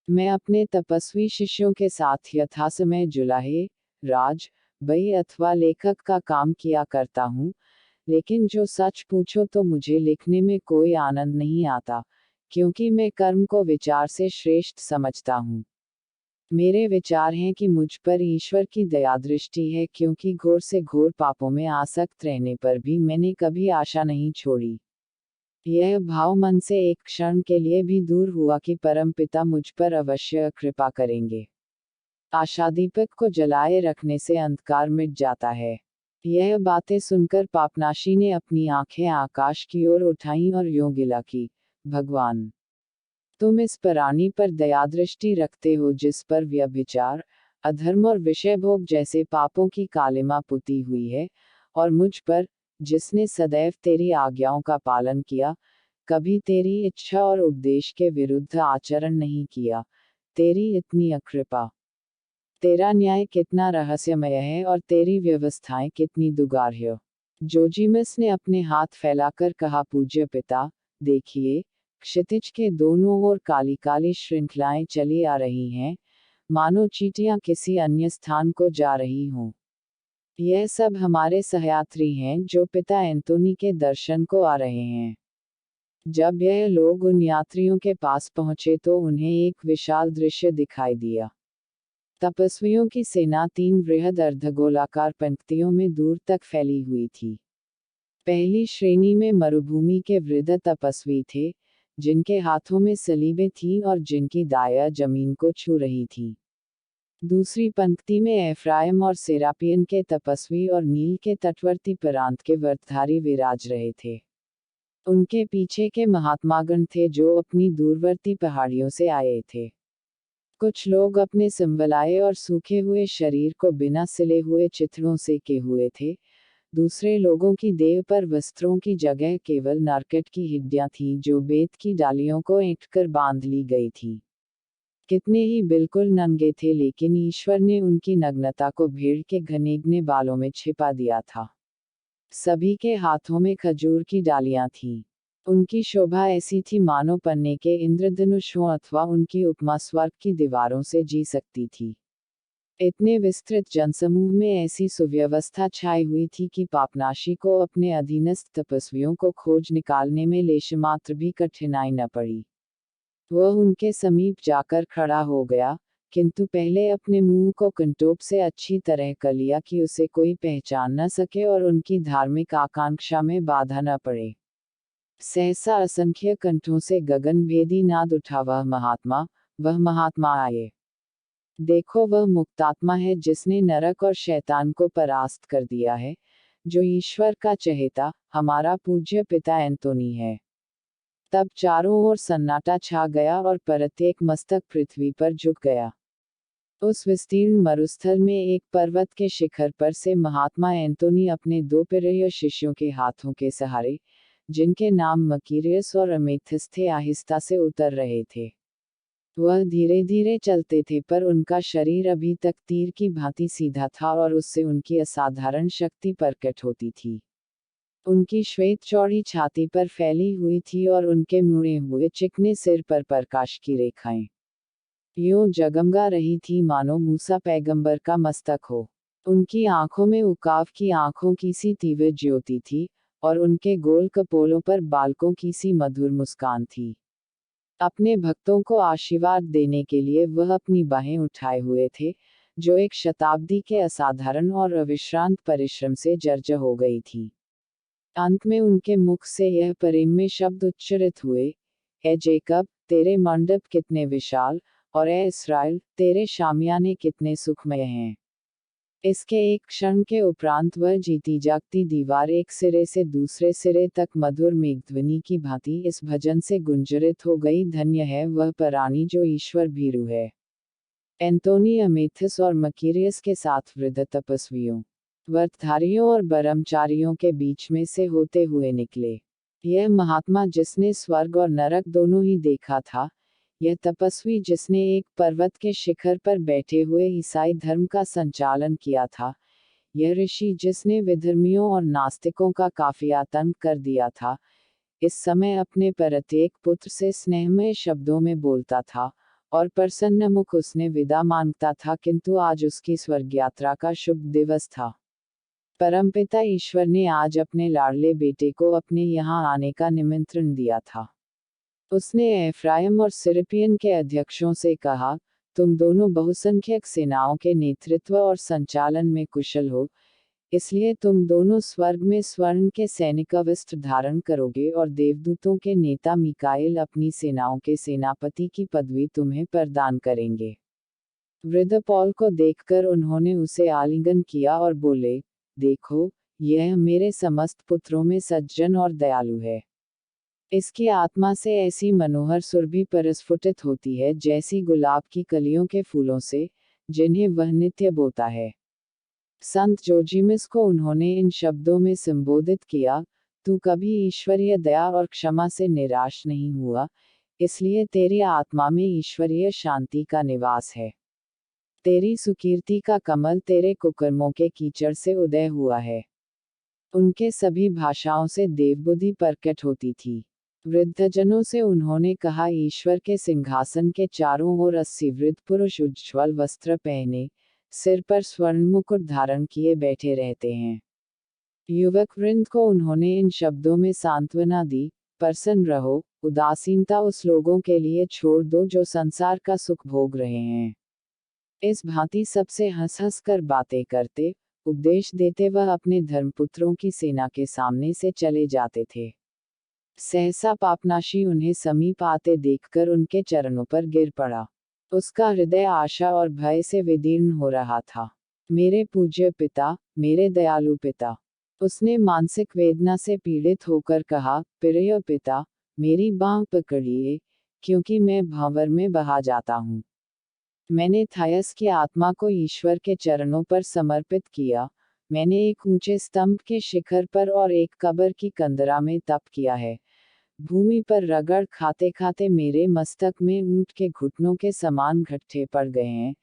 मैं अपने तपस्वी शिष्यों के साथ यथासमय जुलाहे, राज, बई अथवा लेखक का काम किया करता हूँ, लेकिन जो सच पूछो तो मुझे लिखने में कोई आनंद नहीं आता, क्योंकि मैं कर्म को विचार से श्रेष्ठ समझता हूँ। मेरे विचार हैं कि मुझ पर ईश्वर की दया दृष्टि है, क्योंकि घोर से घोर पापों में आसक्त रहने पर भी मैंने कभी आशा नहीं छोड़ी। यह भाव मन से एक क्षण के लिए भी दूर हुआ कि परमपिता मुझ पर अवश्य कृपा करेंगे। आशादीपक को जलाए रखने से अंधकार मिट जाता है। यह बातें सुनकर पापनाशी ने अपनी आंखें आकाश की ओर उठाईं और यूं गिला की, भगवान, तुम इस प्राणी पर दयादृष्टि रखते हो जिस पर व्यभिचार, अधर्म और विषय भोग जैसे पापों की कालिमा पुती हुई है, और मुझ पर, जिसने सदैव तेरी आज्ञाओं का पालन किया, कभी तेरी इच्छा और उपदेश के विरुद्ध आचरण नहीं किया, तेरी इतनी अकृपा। तेरा न्याय कितना रहस्यमय है और तेरी व्यवस्थाएं कितनी दुगार्य। जोजीमस ने अपने हाथ फैलाकर कहा, पूज्य पिता, देखिए, क्षितिज के दोनों ओर काली काली श्रृंखलाएं चली आ रही हैं, मानो चींटियां किसी अन्य स्थान को जा रही हों। यह सब हमारे सहयात्री हैं जो पिता एंटोनी के दर्शन को आ रहे हैं। जब यह लोग उन यात्रियों के पास पहुंचे तो उन्हें एक विशाल दृश्य दिखाई दिया। तपस्वियों की सेना 3 बृहद अर्धगोलाकार पंक्तियों में दूर तक फैली हुई थी। पहली श्रेणी में मरुभूमि के वृद्ध तपस्वी थे, जिनके हाथों में सलीबें थीं और जिनकी दाया जमीन को छू रही थी। दूसरी पंक्ति में एफ्राइम और सेरापियन के तपस्वी और नील के तटवर्ती प्रांत के व्रतधारी विराज रहे थे। उनके पीछे के महात्मागण थे जो अपनी दूरवर्ती पहाड़ियों से आए थे। कुछ लोग अपने संवलाए और सूखे हुए शरीर को बिना सिले हुए चिथड़ों से के हुए थे, दूसरे लोगों की देह पर वस्त्रों की जगह केवल नारकट की हड्डियां थीं जो बेत की डालियों को ऐंठकर बांध ली गई थी। कितने ही बिल्कुल नंगे थे, लेकिन ईश्वर ने उनकी नग्नता को भेड़ के घनेघने बालों में छिपा दिया था। सभी के हाथों में खजूर की डालियां थीं। उनकी शोभा ऐसी थी मानो पन्ने के इंद्रधनुष हों, अथवा उनकी उपमा स्वर्ग की दीवारों से जी सकती थी। इतने विस्तृत जनसमूह में ऐसी सुव्यवस्था छाई हुई थी कि पापनाशी को अपने अधीनस्थ तपस्वियों को खोज निकालने में लेशमात्र भी कठिनाई न पड़ी। वह उनके समीप जाकर खड़ा हो गया, किंतु पहले अपने मुंह को कंटोप से अच्छी तरह कर लिया कि उसे कोई पहचान न सके और उनकी धार्मिक आकांक्षा में बाधा न पड़े। सहसा असंख्य कंठों से गगनभेदी नाद उठा, वह महात्मा आए। देखो, वह मुक्तात्मा है जिसने नरक और शैतान को परास्त कर दिया है, जो ईश्वर का चहेता, हमारा पूज्य पिता एंटोनी है। तब चारों ओर सन्नाटा छा गया और प्रत्येक मस्तक पृथ्वी पर झुक गया। उस विस्तीर्ण मरुस्थल में एक पर्वत के शिखर पर से महात्मा एंटोनी अपने 2 प्रिय शिष्यों के हाथों के सहारे, जिनके नाम मकीरियस और अमेथिस थे, आहिस्ता से उतर रहे थे। वह धीरे धीरे चलते थे, पर उनका शरीर अभी तक तीर की भांति सीधा था और उससे उनकी असाधारण शक्ति प्रकट होती थी। उनकी श्वेत चौड़ी छाती पर फैली हुई थी और उनके मुड़े हुए चिकने सिर पर प्रकाश की रेखाएं यूं जगमगा रही थी मानो मूसा पैगंबर का मस्तक हो। उनकी आंखों में उकाब की आंखों की सी तीव्र ज्योति थी, और उनके गोल कपोलों पर बालकों की सी मधुर मुस्कान थी। अपने भक्तों को आशीर्वाद देने के लिए वह अपनी बाहें उठाए हुए थे, जो एक शताब्दी के असाधारण और अविश्रांत परिश्रम से जर्जर हो गई थी। अंत में उनके मुख से यह परिम्य शब्द उच्चरित हुए, ए जेकब, तेरे मंडप कितने विशाल, और ए इस्राएल, तेरे शामियाने कितने सुखमय हैं। इसके एक क्षण के उपरांत वह जीती जागती दीवार एक सिरे से दूसरे सिरे तक मधुर मेघध्वनि की भांति इस भजन से गुंजरित हो गई, धन्य है वह प्राणी जो ईश्वर भीरु है। एंटोनी अमेथिस और मकीरियस के साथ वृद्ध तपस्वियों, व्रतधारियों और ब्रह्मचारियों के बीच में से होते हुए निकले। यह महात्मा जिसने स्वर्ग और नरक दोनों ही देखा था, यह तपस्वी जिसने एक पर्वत के शिखर पर बैठे हुए ईसाई धर्म का संचालन किया था, यह ऋषि जिसने विधर्मियों और नास्तिकों का काफिया तंग कर दिया था, इस समय अपने प्रत्येक पुत्र से स्नेहमय शब्दों में बोलता था, और प्रसन्न मुख उसने विदा मांगता था, किंतु आज उसकी स्वर्ग यात्रा का शुभ दिवस था। परमपिता ईश्वर ने आज अपने लाडले बेटे को अपने यहाँ आने का निमंत्रण दिया था। उसने एफ्राइम और सिरपियन के अध्यक्षों से कहा, तुम दोनों बहुसंख्यक सेनाओं के नेतृत्व और संचालन में कुशल हो, इसलिए तुम दोनों स्वर्ग में स्वर्ण के सैनिक वस्त्र धारण करोगे और देवदूतों के नेता मिकाएल अपनी सेनाओं के सेनापति की पदवी तुम्हें प्रदान करेंगे। वृद्ध पॉल को देखकर उन्होंने उसे आलिंगन किया और बोले, देखो, यह मेरे समस्त पुत्रों में सज्जन और दयालु है। इसकी आत्मा से ऐसी मनोहर सुरभि प्रस्फुटित होती है जैसी गुलाब की कलियों के फूलों से, जिन्हें वह नित्य बोता है। संत जोजिमिस को उन्होंने इन शब्दों में संबोधित किया, तू कभी ईश्वरीय दया और क्षमा से निराश नहीं हुआ, इसलिए तेरी आत्मा में ईश्वरीय शांति का निवास है। तेरी सुकीर्ति का कमल तेरे कुकर्मों के कीचड़ से उदय हुआ है। उनके सभी भाषाओं से देवबुद्धि प्रकट होती थी। वृद्धजनों से उन्होंने कहा, ईश्वर के सिंहासन के चारों ओर 80 वृद्ध पुरुष उज्ज्वल वस्त्र पहने, सिर पर स्वर्ण मुकुट धारण किए बैठे रहते हैं। युवक वृंद को उन्होंने इन शब्दों में सांत्वना दी, प्रसन्न रहो, उदासीनता उस लोगों के लिए छोड़ दो जो संसार का सुख भोग रहे हैं। इस भांति सबसे हंस हंस कर बातें करते, उपदेश देते वह अपने धर्मपुत्रों की सेना के सामने से चले जाते थे। सहसा पापनाशी उन्हें समीप आते देखकर उनके चरणों पर गिर पड़ा। उसका हृदय आशा और भय से विदीर्ण हो रहा था। मेरे पूज्य पिता, मेरे दयालु पिता, उसने मानसिक वेदना से पीड़ित होकर कहा, प्रिय पिता, मेरी बांह पकड़िए, क्योंकि मैं भंवर में बहा जाता हूँ। मैंने थायस की आत्मा को ईश्वर के चरणों पर समर्पित किया। मैंने एक ऊंचे स्तंभ के शिखर पर और एक कब्र की कंदरा में तप किया है। भूमि पर रगड़ खाते खाते मेरे मस्तक में ऊंट के घुटनों के समान गड्ढे पड़ गए हैं,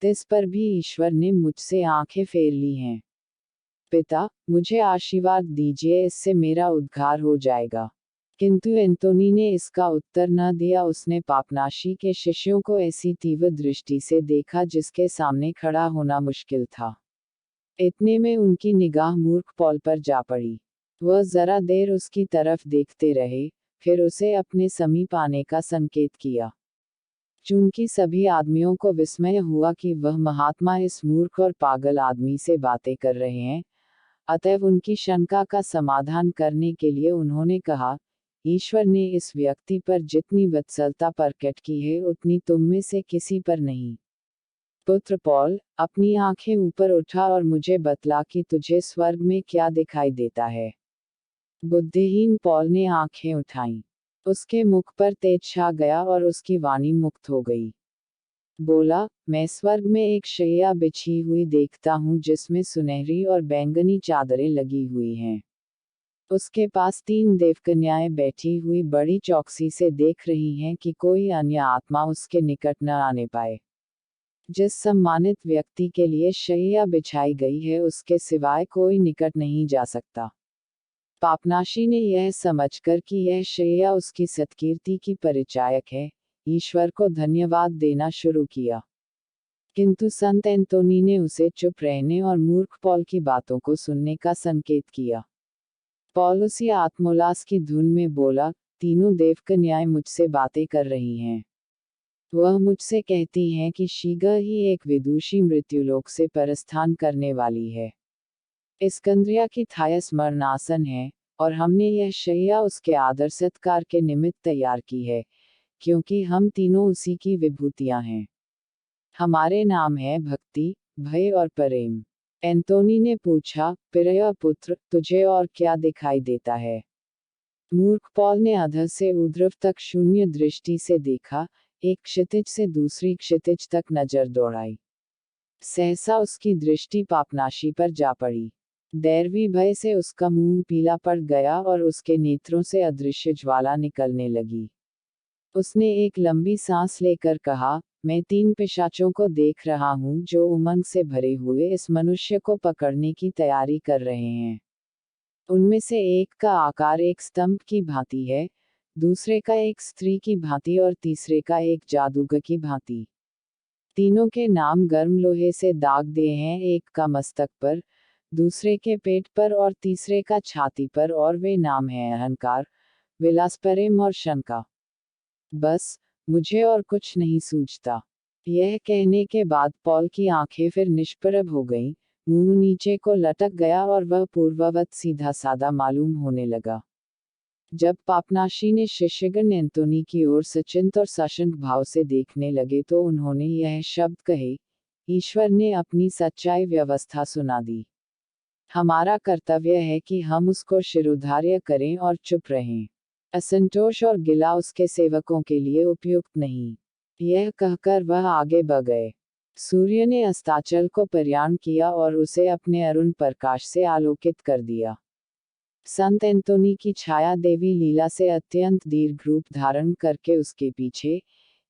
तिस पर भी ईश्वर ने मुझसे आंखें फेर ली हैं। पिता, मुझे आशीर्वाद दीजिए, इससे मेरा उद्धार हो जाएगा। किंतु एंटोनी ने इसका उत्तर न दिया। उसने पापनाशी के शिष्यों को ऐसी तीव्र दृष्टि से देखा जिसके सामने खड़ा होना मुश्किल था। इतने में उनकी निगाह मूर्ख पॉल पर जा पड़ी। वह जरा देर उसकी तरफ देखते रहे, फिर उसे अपने समीप आने का संकेत किया। चूंकि सभी आदमियों को विस्मय हुआ कि वह महात्मा इस मूर्ख और पागल आदमी से बातें कर रहे हैं, अतएव उनकी शंका का समाधान करने के लिए उन्होंने कहा, ईश्वर ने इस व्यक्ति पर जितनी वत्सलता प्रकट की है उतनी तुम में से किसी पर नहीं। पुत्र पॉल, अपनी आंखें ऊपर उठा और मुझे बतला कि तुझे स्वर्ग में क्या दिखाई देता है। बुद्धिहीन पॉल ने आंखें उठाईं। उसके मुख पर तेज छा गया और उसकी वाणी मुक्त हो गई। बोला, मैं स्वर्ग में एक शैया बिछी हुई देखता हूँ जिसमें सुनहरी और बैंगनी चादरें लगी हुई हैं। उसके पास 3 देवकन्याएं बैठी हुई बड़ी चौकसी से देख रही हैं कि कोई अन्य आत्मा उसके निकट न आने पाए। जिस सम्मानित व्यक्ति के लिए शैया बिछाई गई है उसके सिवाय कोई निकट नहीं जा सकता। पापनाशी ने यह समझकर कि यह शैया उसकी सत्कीर्ति की परिचायक है, ईश्वर को धन्यवाद देना शुरू किया। किंतु संत एंटोनी ने उसे चुप रहने और मूर्ख पॉल की बातों को सुनने का संकेत किया। पॉल उसी आत्मोल्लास की धुन में बोला, तीनों देवकन्याएं मुझसे बातें कर रही हैं। वह मुझसे कहती हैं कि शीघ्र ही एक विदुषी मृत्युलोक से प्रस्थान करने वाली है। इस्कंद्रिया की थायस मरणासन है, और हमने यह शैया उसके आदर सत्कार के निमित्त तैयार की है, क्योंकि हम तीनों उसी की विभूतियां हैं। हमारे नाम है भक्ति, भय और प्रेम। एंटोनी ने पूछा, प्रिय पुत्र, तुझे और क्या दिखाई देता है? मूर्ख पॉल ने अधर से ऊर्ध्व तक शून्य दृष्टि से देखा, एक क्षितिज से दूसरी क्षितिज तक नजर दौड़ाई। सहसा उसकी दृष्टि पापनाशी पर जा पड़ी। दैरवी भय से उसका मुंह पीला पड़ गया और उसके नेत्रों से अदृश्य ज्वाला निकलने लगी। उसने एक लंबी सांस लेकर कहा, मैं 3 पिशाचों को देख रहा हूँ जो उमंग से भरे हुए इस मनुष्य को पकड़ने की तैयारी कर रहे हैं। उनमें से एक का आकार एक स्तंभ की भांति है, दूसरे का एक स्त्री की भांति और तीसरे का एक जादूगर की भांति। तीनों के नाम गर्म लोहे से दाग दिए हैं, एक का मस्तक पर, दूसरे के पेट पर और तीसरे का छाती पर, और वे नाम हैं अहंकार, विलास, प्रेम और शंका। बस, मुझे और कुछ नहीं सूझता। यह कहने के बाद पॉल की आंखें फिर निष्प्रभ हो गईं, मुंह नीचे को लटक गया और वह पूर्ववत सीधा सादा मालूम होने लगा। जब पापनाशी ने शिष्यगण एंटोनी की ओर सचिंत और सशंक भाव से देखने लगे तो उन्होंने यह शब्द कहे, ईश्वर ने अपनी सच्चाई व्यवस्था सुना दी। हमारा कर्तव्य है कि हम उसको शिरोधार्य करें और चुप रहें। असंतोष और गिला उसके सेवकों के लिए उपयुक्त नहीं। यह कहकर वह आगे बढ़ गए। सूर्य ने अस्ताचल को प्रयाण किया और उसे अपने अरुण प्रकाश से आलोकित कर दिया। संत एंटोनी की छाया देवी लीला से अत्यंत दीर्घ रूप धारण करके उसके पीछे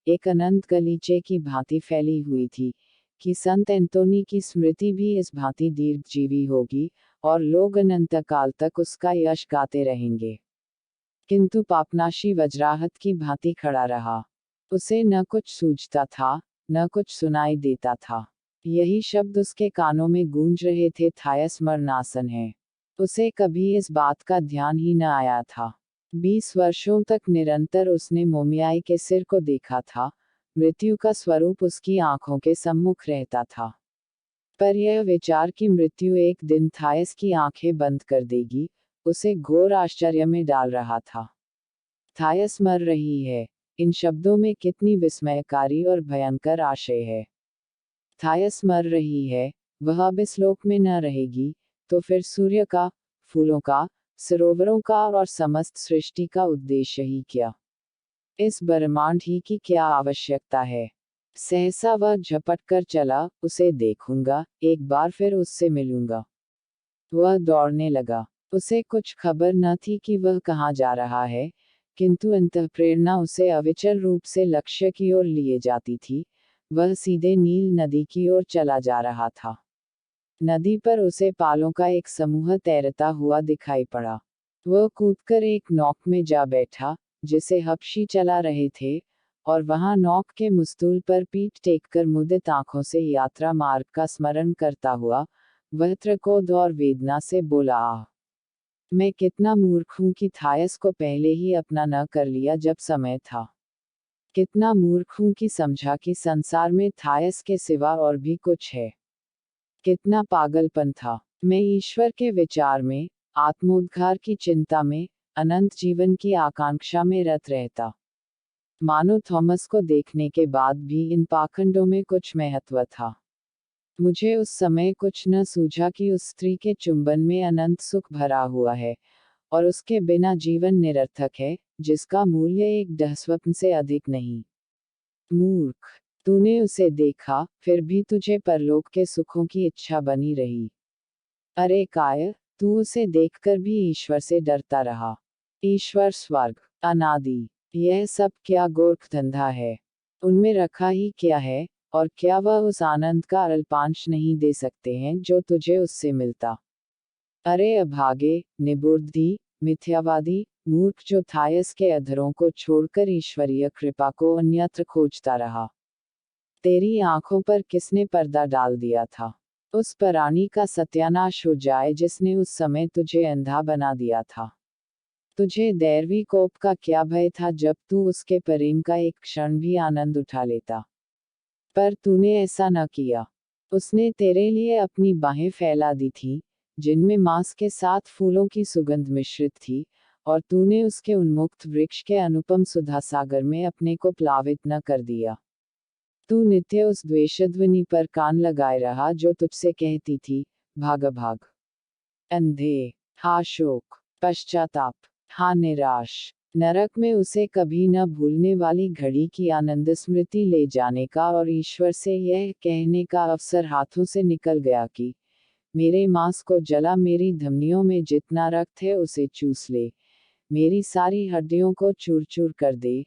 एक अनंत गलीचे की भांति फैली हुई थी, कि संत एंटोनी की स्मृति भी इस भांति दीर्घजीवी होगी और लोग अनंत काल तक उसका यश गाते रहेंगे। किंतु पापनाशी वज्राहत की भांति खड़ा रहा। उसे न कुछ सूझता था, न कुछ सुनाई देता था। यही शब्द उसके कानों में गूंज रहे थे, थायस मरणासन है। उसे कभी इस बात का ध्यान ही न आया था। 20 वर्षों तक निरंतर उसने मोमियाई के सिर को देखा था, मृत्यु का स्वरूप उसकी आंखों के सम्मुख रहता था। पर यह विचार कि मृत्यु एक दिन थायस की आंखें बंद कर देगी, उसे घोर आश्चर्य में डाल रहा था। थायस मर रही है, इन शब्दों में कितनी विस्मयकारी और भयंकर आशय है। थायस मर रही है, वह अब इस लोक में न रहेगी, तो फिर सूर्य का, फूलों का, सरोवरों का और समस्त सृष्टि का उद्देश्य ही क्या? इस ब्रह्मांड ही की क्या आवश्यकता है? सहसा वह झपट कर चला, उसे देखूंगा, एक बार फिर उससे मिलूंगा। वह दौड़ने लगा। उसे कुछ खबर न थी कि वह कहाँ जा रहा है, किंतु अंतःप्रेरणा उसे अविचल रूप से लक्ष्य की ओर लिए जाती थी। वह सीधे नील नदी की ओर चला जा रहा था। नदी पर उसे पालों का एक समूह तैरता हुआ दिखाई पड़ा। वह कूदकर एक नौक में जा बैठा, जिसे हबशी चला रहे थे, और वहां नौक के मुस्तूल पर पीठ टेककर मुदित आंखों से यात्रा मार्ग का स्मरण करता हुआ, वह त्रकोध और वेदना से बोला, आह, मैं कितना मूर्ख हूं कि थायस को पहले ही अपना न कर लिया जब समय था। कितना मूर्ख हूं कि समझा कि संसार में थायस के सिवा और भी कुछ है। कितना पागलपन था। मैं ईश्वर के विचार में, आत्मोद्धार की चिंता में, अनंत जीवन की आकांक्षा में रत रहता। मानो थॉमस को देखने के बाद भी इन पाखंडों में कुछ महत्व था। मुझे उस समय कुछ न सूझा कि उस स्त्री के चुंबन में अनंत सुख भरा हुआ है, और उसके बिना जीवन निरर्थक है, जिसका मूल्य एक डहस्वप्न से अधिक नहीं। मूर्ख, तूने उसे देखा, फिर भी तुझे परलोक के सुखों की इच्छा बनी रही। अरे काय, तू उसे देखकर भी ईश्वर से डरता रहा। ईश्वर, स्वर्ग, अनादि, यह सब क्या गोरख धंधा है? उनमें रखा ही क्या है, और क्या वह उस आनंद का अल्पांश नहीं दे सकते हैं जो तुझे उससे मिलता? अरे अभागे, निबुद्धि, मिथ्यावादी, मूर्ख, जो थायस के अधरों को छोड़कर ईश्वरीय कृपा को अन्यत्र खोजता रहा। तेरी आंखों पर किसने पर्दा डाल दिया था? उस प्राणी का सत्यानाश हो जाए जिसने उस समय तुझे अंधा बना दिया था। तुझे दैवी कोप का क्या भय था जब तू उसके प्रेम का एक क्षण भी आनंद उठा लेता? पर तूने ऐसा न किया। उसने तेरे लिए अपनी बाहें फैला दी थी, जिनमें मांस के साथ फूलों की सुगंध मिश्रित थी, और तूने उसके उन्मुक्त वृक्ष के अनुपम सुधा सागर में अपने को प्लावित न कर दिया। तू नित्य उस द्वेषध्वनि पर कान लगाए रहा जो तुझसे कहती थी, भाग भाग। अंधे, हा शोक, पश्चाताप, हा निराश। नरक में उसे कभी न भूलने वाली घड़ी की आनंद स्मृति ले जाने का और ईश्वर से यह कहने का अवसर हाथों से निकल गया कि मेरे मांस को जला, मेरी धमनियों में जितना रक्त है उसे चूस ले, मेरी सारी हड्डियों को चूर चूर कर दे,